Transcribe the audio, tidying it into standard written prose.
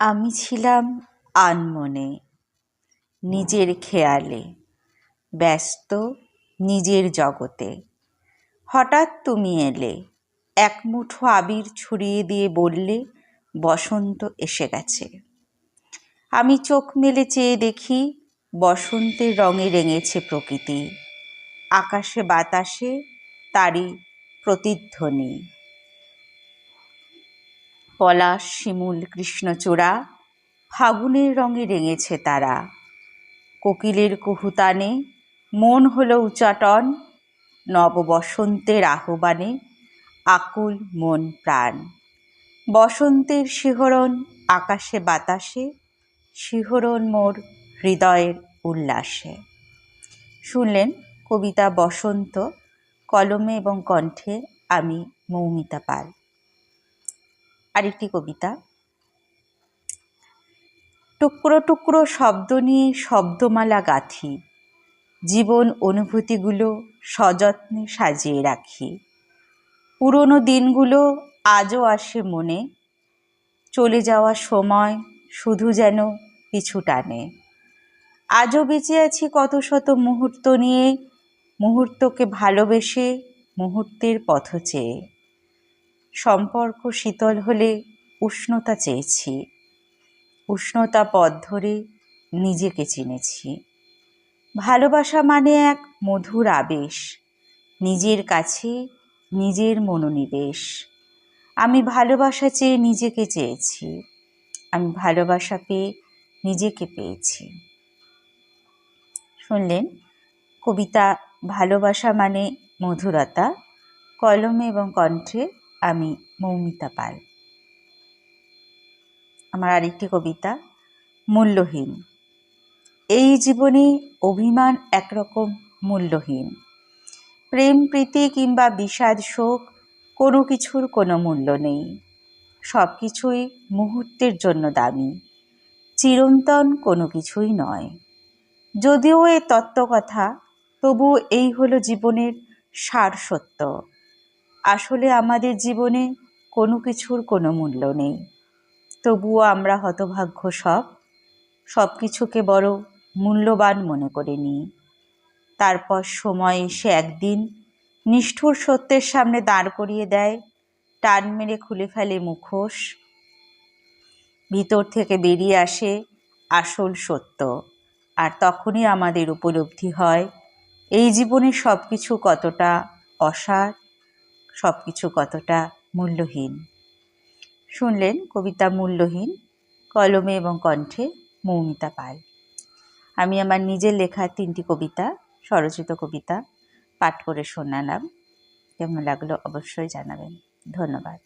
আমি ছিলাম আনমনে, নিজের খেয়ালে ব্যস্ত নিজের জগতে। হঠাৎ তুমি এলে, এক মুঠো আবির ছড়িয়ে দিয়ে বললে, বসন্ত এসে গেছে। আমি চোখ মেলে চেয়ে দেখি, বসন্তের রঙে রেঙেছে প্রকৃতি। আকাশে বাতাসে তারই প্রতিধ্বনি। পলাশ, শিমুল, কৃষ্ণচূড়া ফাগুনের রঙে রেঙেছে তারা। কোকিলের কুহুতানে মন হলো উচাটন, নববসন্তের আহ্বানে আকুল মন প্রাণ। বসন্তের শিহরণ আকাশে বাতাসে, শিহরণ মোর হৃদয়ের উল্লাসে। শুনলেন কবিতা বসন্ত, কলমে এবং কণ্ঠে আমি মৌমিতা পাল। আরেকটি কবিতা। টুকরো টুকরো শব্দ নিয়ে শব্দমালা গাঁথি, জীবন অনুভূতিগুলো সযত্নে সাজিয়ে রাখি। পুরনো দিনগুলো আজও আসে মনে, চলে যাওয়া সময় শুধু যেন পিছু টানে। আজও বেঁচে আছি কত শত মুহূর্ত নিয়ে, মুহূর্তকে ভালোবেসে মুহূর্তের পথ চেয়ে। সম্পর্ক শীতল হলে উষ্ণতা চেয়েছি, উষ্ণতা পথ ধরে নিজেকে চিনেছি। ভালোবাসা মানে এক মধুর আবেশ, নিজের কাছে নিজের মনোনিবেশ। আমি ভালোবাসা চেয়ে নিজেকে চেয়েছি, আমি ভালোবাসা পেয়ে নিজেকে পেয়েছি। শুনলেন কবিতা ভালোবাসা মানে মধুরতা, কলমে এবং কণ্ঠে আমি মৌমিতা পাল। আমার আরেকটি কবিতা, মূল্যহীন। এই জীবনে অভিমান একরকম মূল্যহীন। প্রেম প্রীতি কিংবা বিষাদ শোক কোনো কিছুর কোনো মূল্য নেই। সব কিছুই মুহূর্তের জন্য দামি, চিরন্তন কোনো কিছুই নয়। যদিও এ তত্ত্বকথা, তবুও এই হলো জীবনের সার সত্য। আসলে আমাদের জীবনে কোনো কিছুর কোনো মূল্য নেই, তবুও আমরা হতভাগ্য সব কিছুকে বড় মূল্যবান মনে করে নিই। তারপর সময় এসে একদিন নিষ্ঠুর সত্যের সামনে দাঁড় করিয়ে দেয়, টান মেরে খুলে ফেলে মুখোশ। ভিতর থেকে বেরিয়ে আসে আসল সত্য, আর তখনই আমাদের উপলব্ধি হয় এই জীবনে সব কিছু কতটা অসার, সব কিছু কতটা মূল্যহীন। শুনলেন কবিতা মূল্যহীন, কলমে এবং কণ্ঠে মৌমিতা পাল। আমি আমার নিজের লেখা 3টি কবিতা, স্বরচিত কবিতা পাঠ করে শোনালাম। কেমন লাগলো অবশ্যই জানাবেন। ধন্যবাদ।